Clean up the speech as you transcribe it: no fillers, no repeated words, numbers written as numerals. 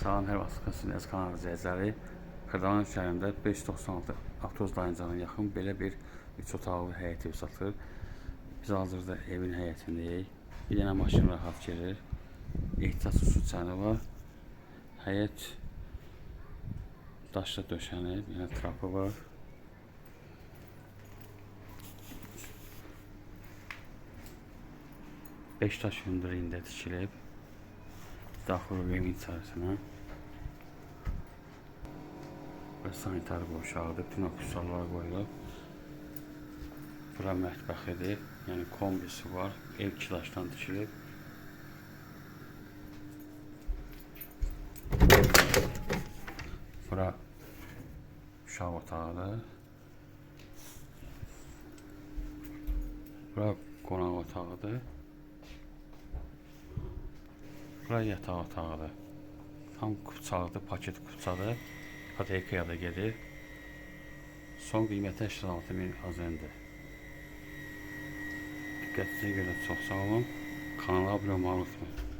Salam, hər vaxtınız kanal izləyiciləri. Xırdalan şəhərində 596 avtobus dayanacağına yaxın belə bir 3 otaqlı həyət evi satılır. Biz hazırda evin həyətindəyik. Bir dənə maşın rahat gelir. Ehtiyatsız su çəni var. Həyət daşla döşənib, yəni trapı var. Beş daş hündürlüyündə tikilib. Daxil evin içərisinə. Və sanitar qovşağıdır. Bütün aksesuarlar qoyulub. Bura mətbəxidir. Yəni kombisi var. Ev 2 daşdan tikilib. Bura uşaq otağıdır. Bura qonaq otağıdır. Bura yataq otağıdır. Tam kupçalıdır, paket kupçadır. Hipotekaya da gedir. Son qiyməti 86.000 azındır. Diqqətinizə görə çox sağ olun. Kanala abunə olmayı unutmayın.